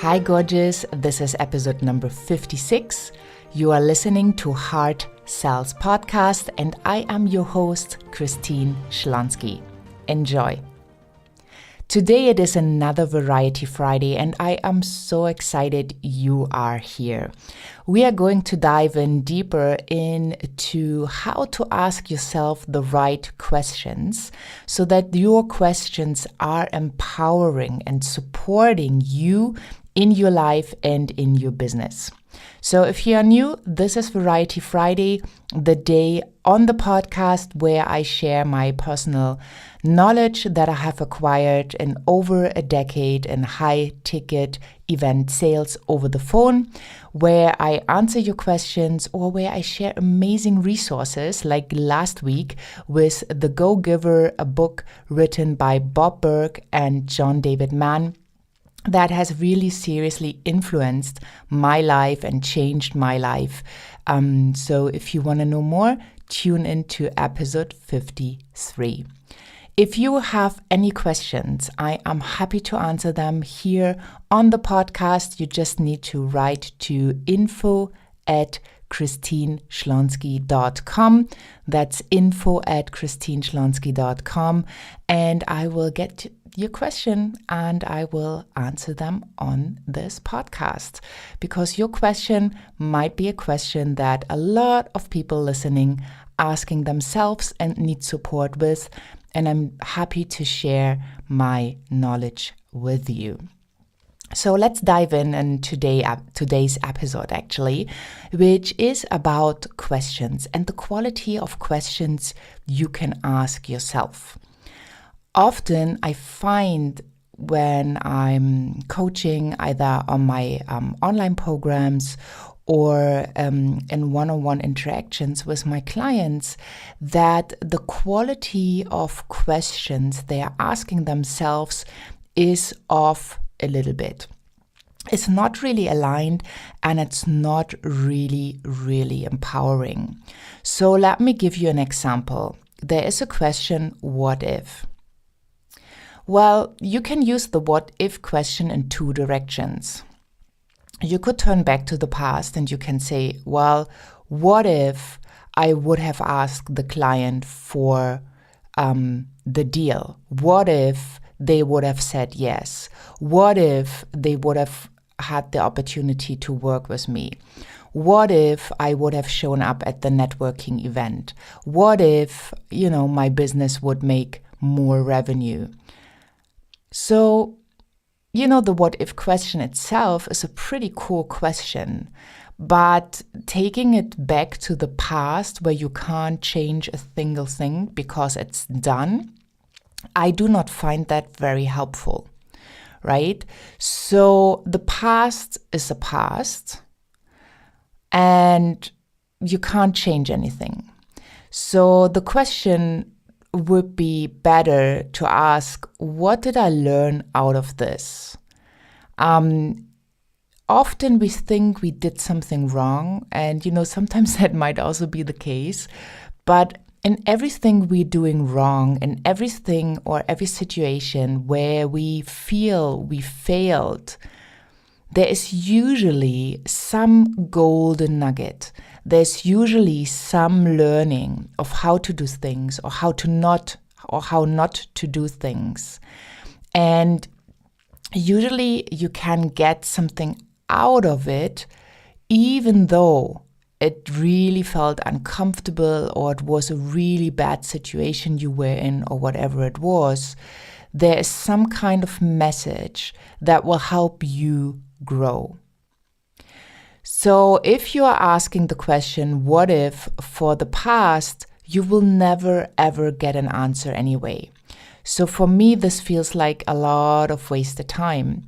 Hi, gorgeous. This is episode number 56. You are listening to Heart Sells Podcast, and I am your host, Christine Schlonski. Enjoy. Today it is another Variety Friday, and I am so excited you are here. We are going to dive in deeper into how to ask yourself the right questions so that your questions are empowering and supporting you in your life and in your business. So if you are new, this is Variety Friday, the day on the podcast where I share my personal knowledge that I have acquired in over a decade in high-ticket event sales over the phone, where I answer your questions or where I share amazing resources like last week with The Go-Giver, a book written by Bob Burg and John David Mann, that has really seriously influenced my life and changed my life. So if you want to know more, tune into episode 53. If you have any questions, I am happy to answer them here on the podcast. You just need to write to info@christineschlonski.com. That's info@christineschlonski.com, and I will get your question and I will answer them on this podcast, because your question might be a question that a lot of people listening asking themselves and need support with, and I'm happy to share my knowledge with you. So let's dive in today's episode, actually, which is about questions and the quality of questions you can ask yourself. Often I find when I'm coaching either on my online programs or in one-on-one interactions with my clients, that the quality of questions they are asking themselves is off a little bit. It's not really aligned and it's not really, really empowering. So let me give you an example. There is a question, what if? Well, you can use the what if question in two directions. You could turn back to the past and you can say, well, what if I would have asked the client for the deal? What if they would have said yes? What if they would have had the opportunity to work with me? What if I would have shown up at the networking event? What if, my business would make more revenue? So, the what if question itself is a pretty cool question, but taking it back to the past where you can't change a single thing because it's done, I do not find that very helpful, right? So the past is the past and you can't change anything. So the question would be better to ask, what did I learn out of this? Often we think we did something wrong, and sometimes that might also be the case, but in everything we're doing wrong, in everything or every situation where we feel we failed, there is usually some golden nugget. There's usually some learning of how to do things or how not to do things. And usually you can get something out of it, even though it really felt uncomfortable or it was a really bad situation you were in or whatever it was. There is some kind of message that will help you grow. So if you are asking the question, what if, for the past, you will never ever get an answer anyway. So for me, this feels like a lot of wasted time.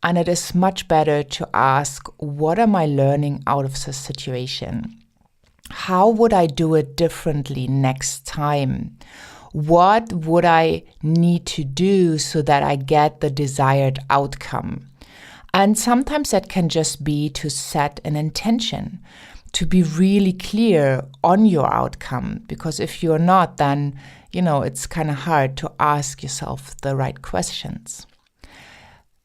And it is much better to ask, what am I learning out of this situation? How would I do it differently next time? What would I need to do so that I get the desired outcome? And sometimes that can just be to set an intention, to be really clear on your outcome. Because if you're not, then, it's kind of hard to ask yourself the right questions.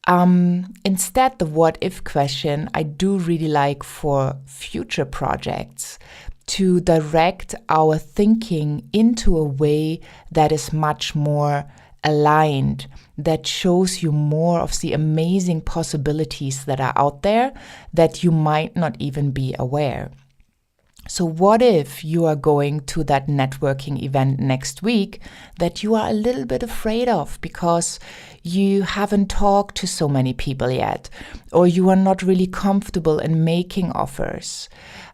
Instead, the what if question I do really like for future projects to direct our thinking into a way that is much more aligned, that shows you more of the amazing possibilities that are out there that you might not even be aware. So what if you are going to that networking event next week that you are a little bit afraid of because you haven't talked to so many people yet, or you are not really comfortable in making offers,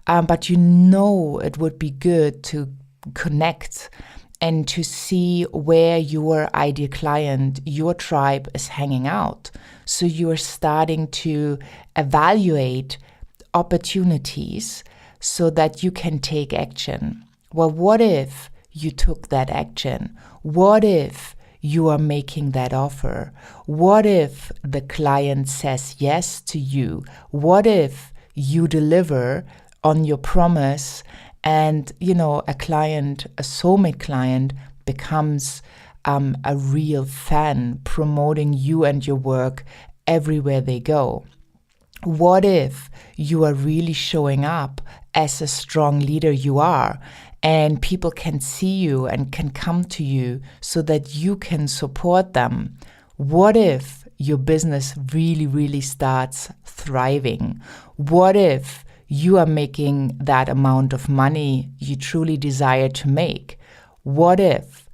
but you know it would be good to connect and to see where your ideal client, your tribe is hanging out. So you are starting to evaluate opportunities so that you can take action. Well, what if you took that action? What if you are making that offer? What if the client says yes to you? What if you deliver on your promise and, a client, a soulmate client, becomes a real fan, promoting you and your work everywhere they go? What if you are really showing up as a strong leader you are, and people can see you and can come to you so that you can support them? What if your business really, really starts thriving? What if you are making that amount of money you truly desire to make? What if?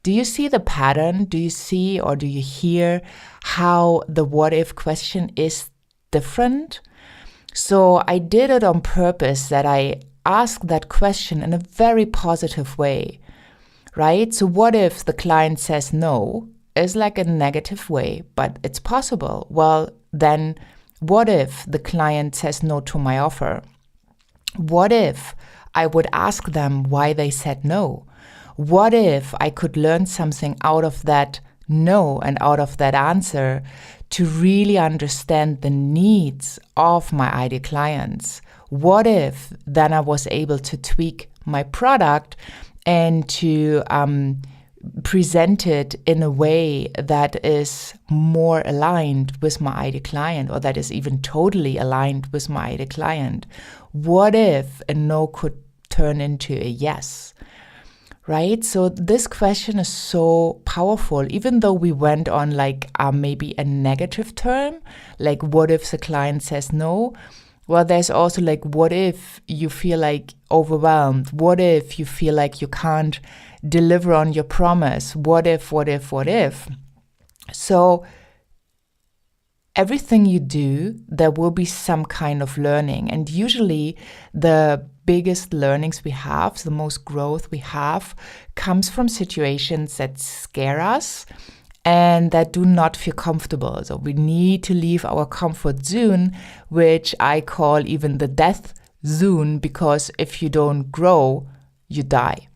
Do you see the pattern? Do you see or do you hear how the what if question is different? So I did it on purpose, that I asked that question in a very positive way, right? So what if the client says no is like a negative way, but it's possible. Well, then what if the client says no to my offer? What if I would ask them why they said no? What if I could learn something out of that no and out of that answer to really understand the needs of my ideal clients? What if then I was able to tweak my product and to present it in a way that is more aligned with my ideal client, or that is even totally aligned with my ideal client? What if a no could turn into a yes? Right? So this question is so powerful, even though we went on like maybe a negative term, like what if the client says no? Well, there's also like, what if you feel like overwhelmed? What if you feel like you can't deliver on your promise? What if? So everything you do, there will be some kind of learning. And usually the biggest learnings we have, the most growth we have, comes from situations that scare us and that do not feel comfortable. So we need to leave our comfort zone, which I call even the death zone, because if you don't grow, you die,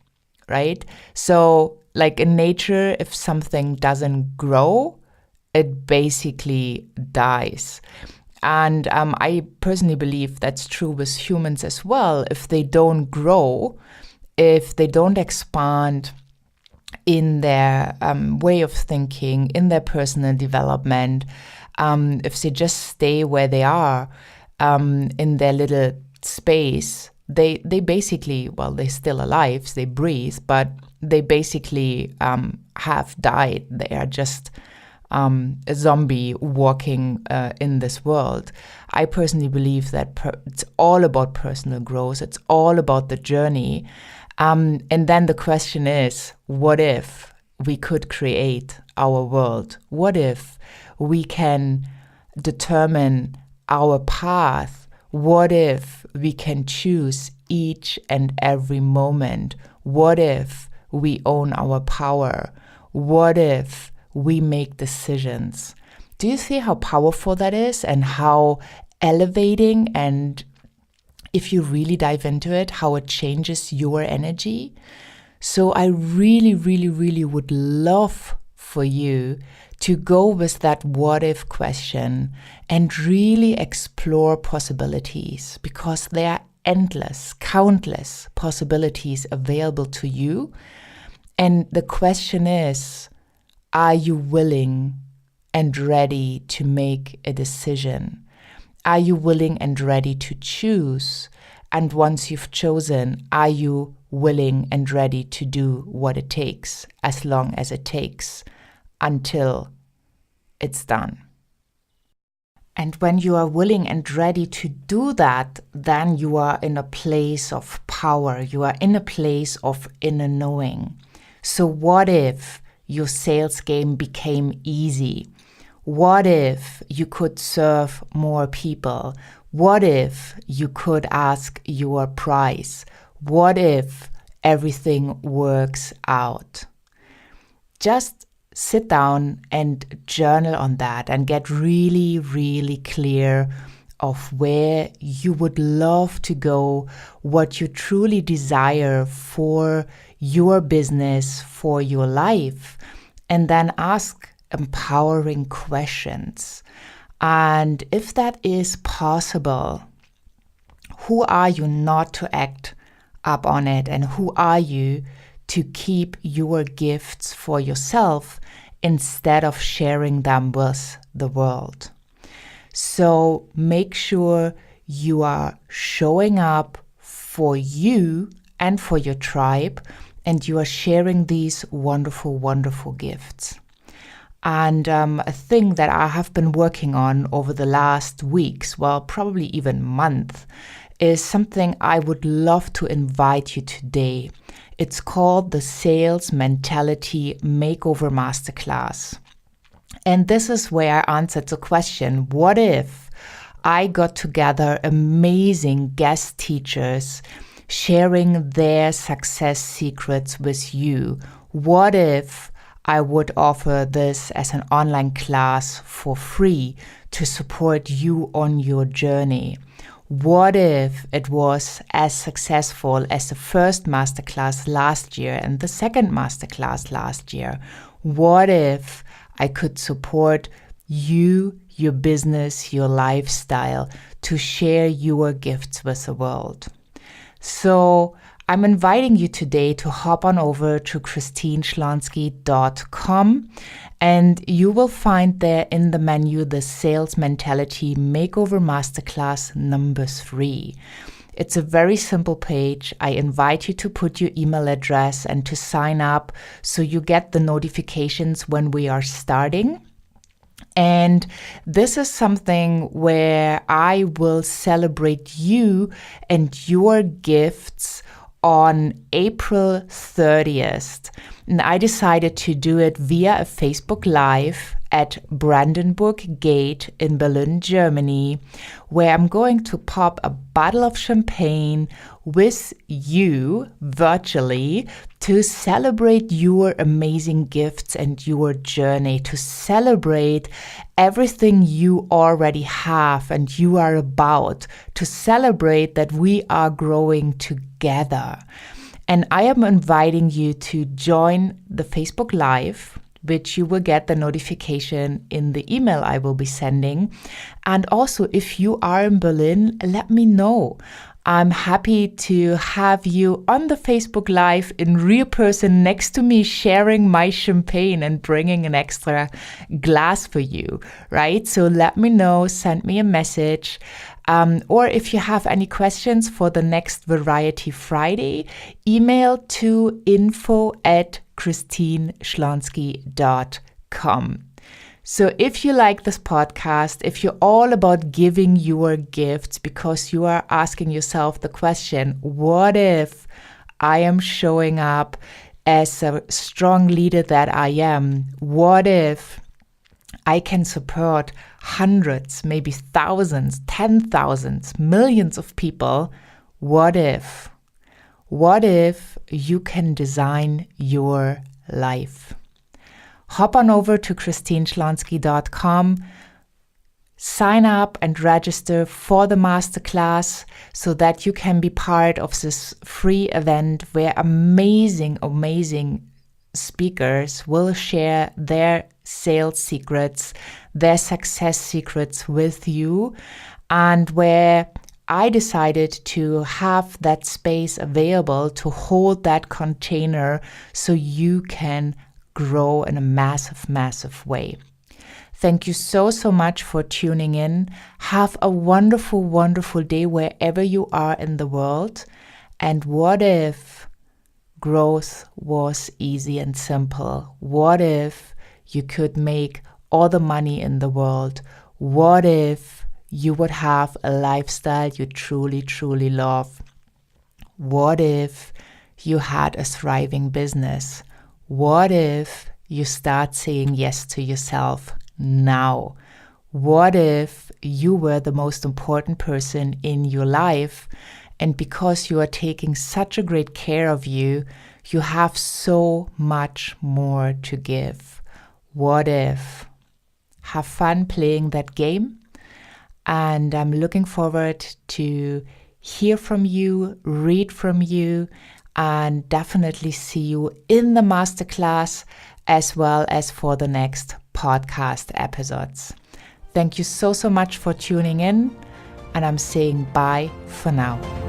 right? So like in nature, if something doesn't grow, it basically dies. And I personally believe that's true with humans as well. If they don't grow, if they don't expand in their way of thinking, in their personal development, if they just stay where they are in their little space, they basically, well, they're still alive, they breathe, but they basically have died. They are just a zombie walking in this world. I personally believe that it's all about personal growth. It's all about the journey. And then the question is, what if we could create our world? What if we can determine our path? What if we can choose each and every moment? What if we own our power? What if we make decisions? Do you see how powerful that is, and how elevating, and if you really dive into it, how it changes your energy? So I really, really, really would love for you to go with that what if question and really explore possibilities, because there are endless, countless possibilities available to you. And the question is, are you willing and ready to make a decision? Are you willing and ready to choose? And once you've chosen, are you willing and ready to do what it takes, as long as it takes, until it's done? And when you are willing and ready to do that, then you are in a place of power. You are in a place of inner knowing. So what if your sales game became easy? What if you could serve more people? What if you could ask your price? What if everything works out? Just sit down and journal on that and get really, really clear of where you would love to go, what you truly desire for your business, for your life, and then ask empowering questions. And if that is possible, who are you not to act up on it, and who are you to keep your gifts for yourself instead of sharing them with the world? So make sure you are showing up for you and for your tribe, and you are sharing these wonderful, wonderful gifts. And a thing that I have been working on over the last weeks, well, probably even month, is something I would love to invite you today. It's called the Sales Mentality Makeover Masterclass. And this is where I answered the question, what if I got together amazing guest teachers sharing their success secrets with you? What if I would offer this as an online class for free to support you on your journey? What if it was as successful as the first masterclass last year and the second masterclass last year? What if I could support you, your business, your lifestyle, to share your gifts with the world? So I'm inviting you today to hop on over to christineschlonski.com, and you will find there in the menu the Sales Mentality Makeover Masterclass number 3. It's a very simple page. I invite you to put your email address and to sign up so you get the notifications when we are starting. And this is something where I will celebrate you and your gifts on April 30th. And I decided to do it via a Facebook Live at Brandenburg Gate in Berlin, Germany, where I'm going to pop a bottle of champagne with you virtually to celebrate your amazing gifts and your journey, to celebrate everything you already have and you are about, to celebrate that we are growing together. And I am inviting you to join the Facebook Live, which you will get the notification in the email I will be sending. And also, if you are in Berlin, let me know. I'm happy to have you on the Facebook Live in real person next to me, sharing my champagne and bringing an extra glass for you, right? So let me know, send me a message. Or if you have any questions for the next Variety Friday, email to info@christineschlonski.com. So if you like this podcast, if you're all about giving your gifts because you are asking yourself the question, what if I am showing up as a strong leader that I am? What if I can support hundreds, maybe thousands, 10,000s, millions of people? What if? What if you can design your life? Hop on over to christineschlonski.com, sign up and register for the masterclass so that you can be part of this free event where amazing, amazing speakers will share their sales secrets, their success secrets with you, and where I decided to have that space available to hold that container so you can grow in a massive, massive way. Thank you so, so much for tuning in. Have a wonderful, wonderful day wherever you are in the world. And what if growth was easy and simple? What if you could make all the money in the world? What if you would have a lifestyle you truly, truly love? What if you had a thriving business? What if you start saying yes to yourself now? What if you were the most important person in your life, and because you are taking such a great care of you, you have so much more to give? What if? Have fun playing that game, and I'm looking forward to hear from you, read from you, and definitely see you in the masterclass as well as for the next podcast episodes. Thank you so, so much for tuning in, and I'm saying bye for now.